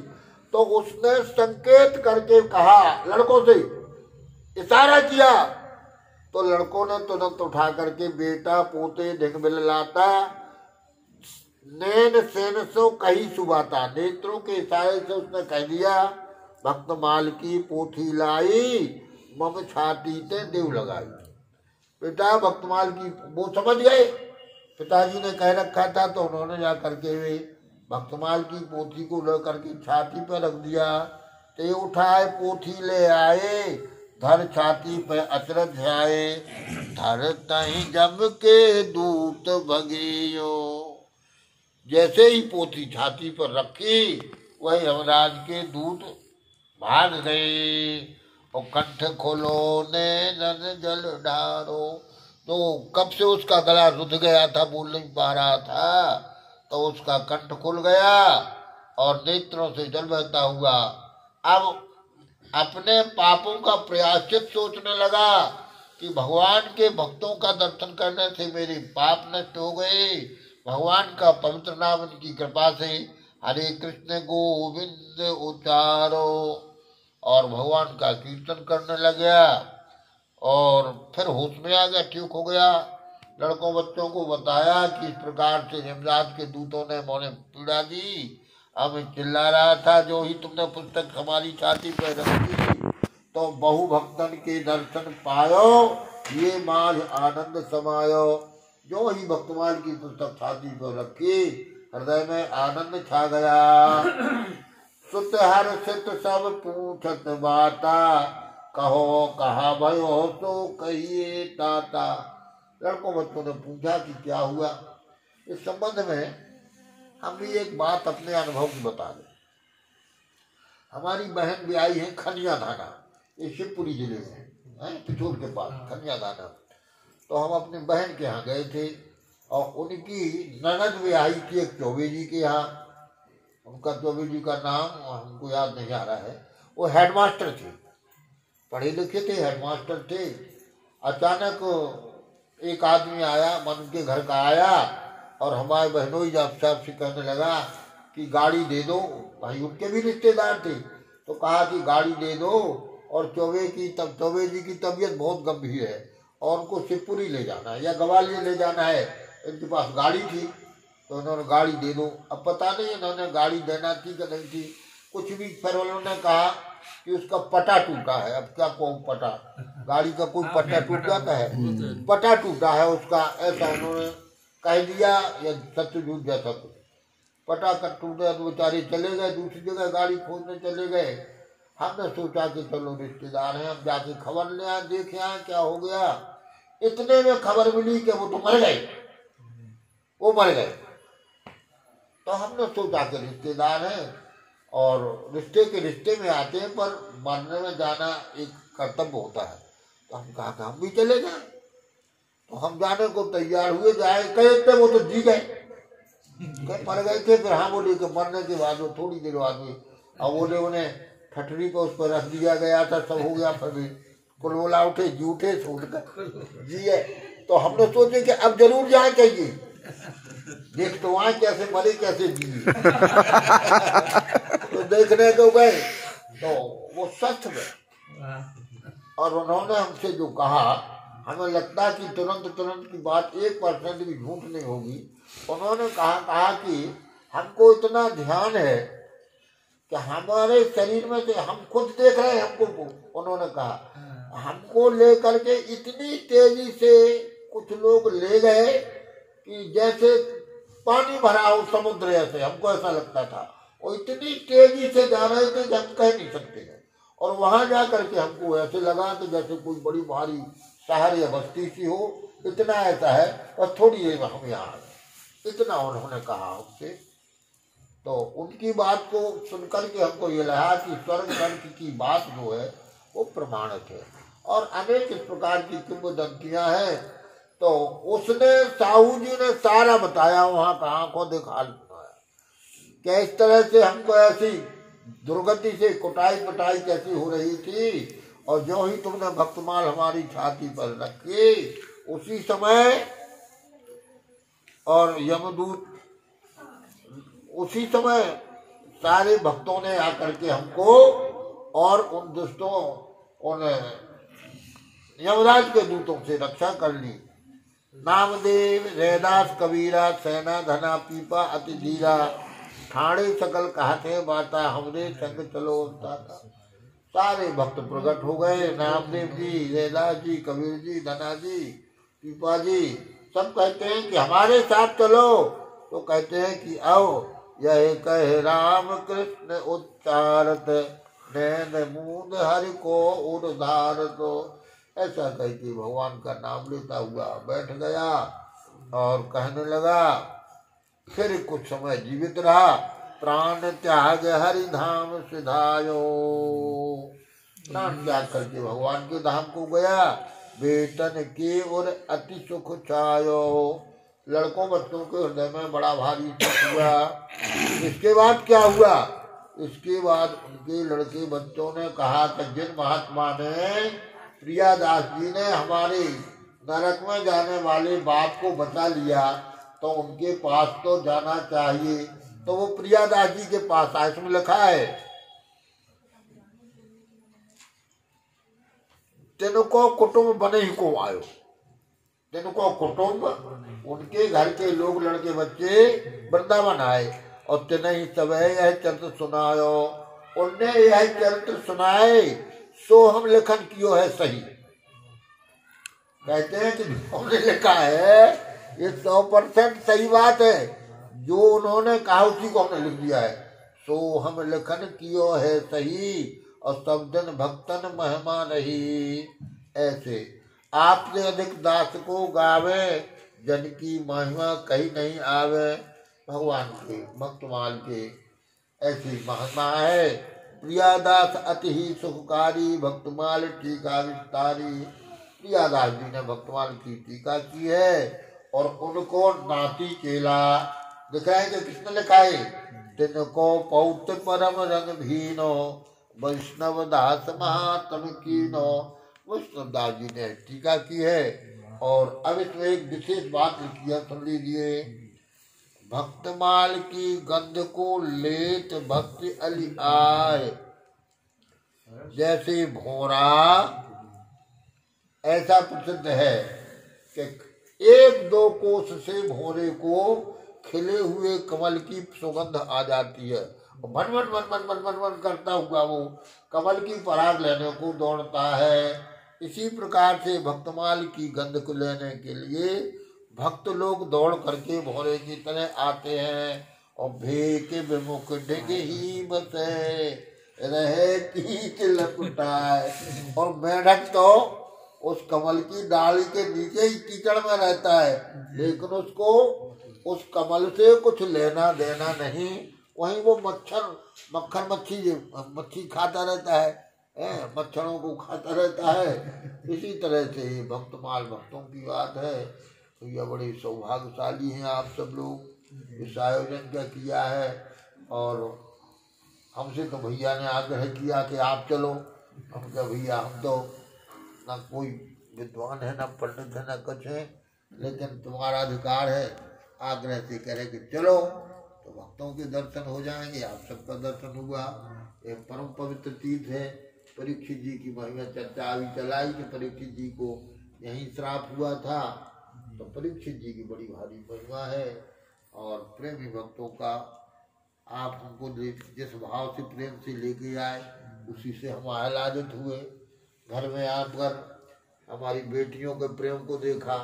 Speaker 2: तो उसने संकेत करके कहा, लड़कों से इशारा किया। तो लड़कों ने तुरंत उठा करके बेटा पोते ढिंग बिललाता नैन सेन सो कही सुबाता, नेत्रों के इशारे से उसने कह दिया भक्तमाल की पोथी लाई मम छाती ते देव लगाई। बेटा भक्तमाल की, वो समझ गए पिताजी ने कह रखा था, तो उन्होंने जा करके वे भक्तमाल की पोथी को ले करके छाती पर रख दिया। ते उठाए पोथी ले आए, धर छाती पे अचरज आए, धर तही जब के दूत भगियो। जैसे ही पोथी छाती पर रखी वही यमराज के दूत भाग गए। और कंठ खोलो ने नन जल डारो, तो कब से उसका गला रुध गया था, बोल नहीं पा रहा था, तो उसका कंठ खुल गया और नेत्रों से जल बहता हुआ अब अपने पापों का प्रायश्चित सोचने लगा कि भगवान के भक्तों का दर्शन करने से मेरे पाप नष्ट हो गए। भगवान का पवित्र नाम की कृपा से हरे कृष्ण गोविंद उच्चारो और भगवान का कीर्तन करने लग गया और फिर होश में आ गया, ठीक हो गया। लड़कों बच्चों को बताया कि इस प्रकार से यमराज के दूतों ने मोने पीड़ा दी, हमें चिल्ला रहा था जो ही तुमने पुस्तक हमारी छाती पर रखी तो बहु भक्तन के दर्शन पायो, ये माझ आनंद समायो। जो ही भक्तमाल की पुस्तक छाती पर रखी हृदय में आनंद छा गया। सुत हर सित सब पूछत बाता, कहो कहा भयो तो कहिए ताता। लड़कों बच्चों ने पूछा कि क्या हुआ। इस संबंध में हम भी एक बात अपने अनुभव की बता दें। हमारी बहन भी आई है खनिया धाना, ये शिवपुरी जिले में है, पिछोर के पास खनिया धाना। तो हम अपनी बहन के यहाँ गए थे और उनकी ननद भी आई थी एक चौबे जी के यहाँ। उनका चौबे जी का नाम हमको याद नहीं आ रहा है। वो हेडमास्टर थे, पढ़े लिखे थे, हेडमास्टर थे। अचानक एक आदमी आया, मन के घर का आया और हमारे बहनोई साहब से कहने लगा कि गाड़ी दे दो। भाई उनके भी रिश्तेदार थे, तो कहा कि गाड़ी दे दो और चौबे जी की तबीयत बहुत गंभीर है और उनको शिवपुरी ले जाना है या ग्वालियर ले जाना है। इनके पास गाड़ी थी तो उन्होंने गाड़ी दे दो। अब पता नहीं इन्होंने गाड़ी देना थी कि नहीं थी, कुछ भी। फिर उन्होंने कहा कि उसका पटा टूटा है। अब क्या कहूँ, पटा, गाड़ी का कोई पटा टूट जाता है, पटा टूटा है उसका, ऐसा उन्होंने कह दिया या सत्य झूठ जैसा कुछ। पटा का टूटा तो बेचारे चले गए, दूसरी जगह गाड़ी खोजने चले गए। हमने सोचा कि चलो रिश्तेदार हैं, हम जाके खबर ले आए, देखे आए क्या हो गया। इतने में खबर मिली कि वो तो मर गए, वो मर गए। तो हमने सोचा कि रिश्तेदार हैं और रिश्ते में आते हैं, पर मरने में जाना एक कर्तव्य होता है। तो हम कहा कि हम भी चले जाए। तो हम जाने को तैयार हुए, जाए कहे थे, वो तो जी गए, मर गए थे। फिर हाँ बोले कि मरने के बाद वो थोड़ी देर बाद में अब बोले उन्हें ठटरी पर उस पर रख दिया गया था, सब हो गया। फिर भी कुलबुला उठे, जी उठे, छोड़कर जिए। तो हमने सोचे कि अब जरूर जाए चाहिए, देख तो वहां कैसे मरे कैसे जिए। तो देखने को गए तो वो सच में, और उन्होंने हमसे जो कहा, हमें लगता कि तुरंत की बात 1% भी झूठ नहीं होगी। उन्होंने कहा कि हमको इतना ध्यान है कि हमारे शरीर में से हम खुद देख रहे हैं हमको। उन्होंने कहा हमको लेकर के इतनी तेजी से कुछ लोग ले गए कि जैसे पानी भरा हो समुद्र, ऐसे हमको ऐसा लगता था। और इतनी तेजी से जा रहे थे कि हम कह नहीं सकते हैं। और वहां जा करके हमको ऐसे लगा कि जैसे कोई बड़ी भारी शहर या बस्ती सी हो, इतना ऐसा है। और थोड़ी देर में हम यहाँ, इतना उन्होंने कहा हमसे। तो उनकी बात को सुनकर के हमको ये लगा कि स्वर्ग नरक की बात जो है वो प्रमाणित है। और अनेक इस प्रकार की किंवदंतियां हैं। तो उसने, साहू जी ने सारा बताया, वहां का आंखों देखा क्या इस तरह से हमको ऐसी दुर्गति से कुटाई पटाई कैसी हो रही थी। और जो ही तुमने भक्तमाल हमारी छाती पर रखी उसी समय, और यमदूत उसी समय सारे भक्तों ने आकर के हमको और उन दुष्टों, उन यमराज के दूतों से रक्षा कर ली। नामदेव रैदास कबीरा सेना धना पीपा अति धीरा, ठाणे सकल कहते बाता हमरे संग चलो ताता। सारे भक्त प्रकट हो गए, नामदेव जी, रैदास जी, कबीर जी, धना जी, पीपा जी, सब कहते हैं कि हमारे साथ चलो। तो कहते हैं कि आओ, यह कह राम कृष्ण उच्चारत, नैन मूंद हरि को उद्धारत। ऐसा कह के भगवान का नाम लेता हुआ बैठ गया और कहने लगा। फिर कुछ समय जीवित रहा, प्राण त्याग हरि धाम सिधायो। प्राण त्याग करके भगवान के धाम को गया, वेतन के और अति सुख छायो। लड़कों बच्चों के हृदय में बड़ा भारी दुख हुआ। इसके बाद क्या हुआ? इसके बाद उनके लड़के बच्चों ने कहा कि जिन महात्मा ने, प्रियादास जी ने हमारे नरक में जाने वाले बाप को बचा लिया, तो उनके पास तो जाना चाहिए। तो वो प्रियादास जी के पास आए। इसमें लिखा है, तिनको कुटुंब बने ही को आयो। तिनको कुटुंब, उनके घर के लोग, लड़के बच्चे वृंदावन आए और तिन्हें ही सब यह चरित्र सुनायो। उनने यह चरित्र सुनाए, सो हम लेखन कियो है सही। कहते हैं कि हमने लिखा है ये 100% सही बात है। जो उन्होंने कहा उसी को हमने लिख दिया है। सो हम लेखन कियो है सही और सब जन भक्तन महिमा नहीं। ऐसे आपने अधिक दास को गावे, जन की महिमा कहीं नहीं आवे। भगवान के भक्तमाल के ऐसी महिमा है। प्रियादास अति ही सुखकारी, भक्तमाल टीका विस्तारी। प्रियादास जी ने भक्तमाल की टीका की है और उनको नाती केला दिखाएंगे। किसने लिखा है? तिनको पौत्र परम रंग भीनो, वैष्णव दास महात्म कीनो। वैष्णव दास जी ने टीका की है। और अब इसमें एक विशेष बात लिखी है, सुन लीजिए। भक्तमाल की गंध को लेत भक्ति अली आए, जैसे भोरा। ऐसा प्रसिद्ध है कि 1-2 कोस से भोरे को खिले हुए कमल की सुगंध आ जाती है। मन मन मन मन मन मन मन करता हुआ वो कमल की पराग लेने को दौड़ता है। इसी प्रकार से भक्तमाल की गंध को लेने के लिए भक्त लोग दौड़ करके भोरे की तरह आते हैं। और भेक विमुख डिग ही बसे, रहे कीच लपटाए। और मेढक तो उस कमल की डाली के नीचे ही कीचड़ में रहता है, लेकिन उसको उस कमल से कुछ लेना देना नहीं। वहीं वो मक्खन मच्छी खाता रहता है, मच्छरों को खाता रहता है। इसी तरह से भक्तमाल भक्तों की बात है। तो यह बड़े सौभाग्यशाली हैं आप सब लोग, इस आयोजन का किया है। और हमसे तो भैया ने आग्रह किया कि आप चलो। हम कहा भैया हम तो ना कोई विद्वान है, ना पंडित है, ना कुछ है, लेकिन तुम्हारा अधिकार है। आग्रह से कह रहे कि चलो, तो भक्तों के दर्शन हो जाएंगे, आप सबका दर्शन हुआ। एक परम पवित्र तीर्थ है। परीक्षित जी की महिमा चर्चा अभी चलाई कि परीक्षित जी को यहीं श्राप हुआ था। तो परीक्षित जी की बड़ी भारी महिमा है। और प्रेमी भक्तों का आप हमको जिस भाव से प्रेम से लेके आए, उसी से हम आह्लादित हुए। घर में आकर हमारी बेटियों के प्रेम को देखा,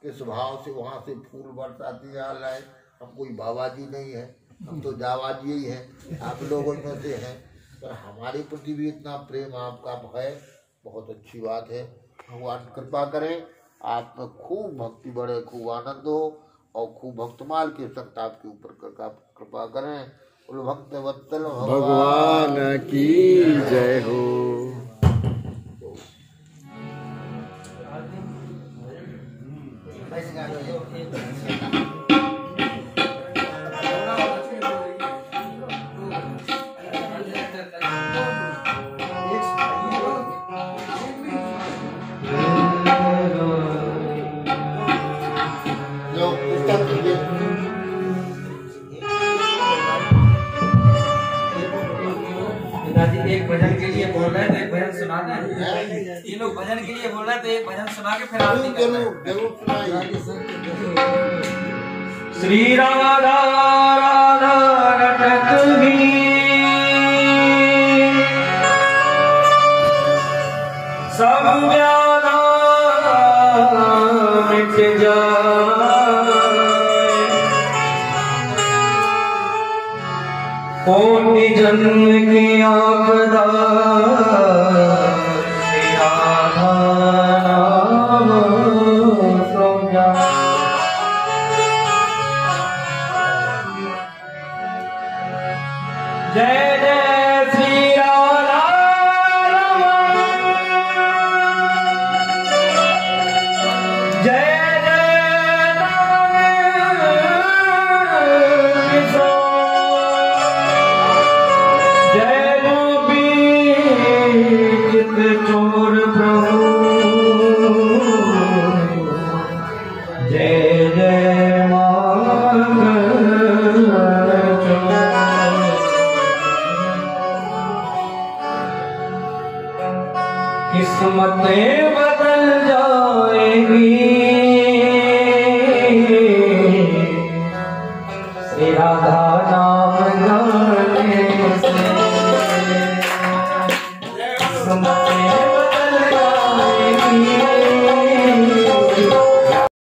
Speaker 2: किस भाव से वहाँ से फूल बरसाती आ लाए। हम कोई बाबाजी नहीं है, हम तो जावाजी ही हैं, आप लोगों में से हैं। पर हमारे प्रति भी इतना प्रेम आपका है, बहुत अच्छी बात है। भगवान कृपा करें, आप में खूब भक्ति बढ़े, खूब आनंद हो और खूब भक्तमाल के संत आपके ऊपर कृपा करें। बोलो भक्त वत्सल
Speaker 3: भगवान की जय हो।
Speaker 1: एक भजन के लिए बोल रहे हैं तो एक भजन सुना दें। ये लोग भजन के लिए बोल रहे हैं तो एक भजन सुना के फिर आरती करना है।
Speaker 2: जरूर सुनाइए।
Speaker 1: श्री राधा राधा रटत भी सब व्याधा मिट जाए, कोटि जन्म की आपदा राधा नाम सुन जाए। जय जय श्री राधा रमण, जय जय नाम चोर प्रभु जय जय मंगल चोर। किस्मतें बदल जाएगी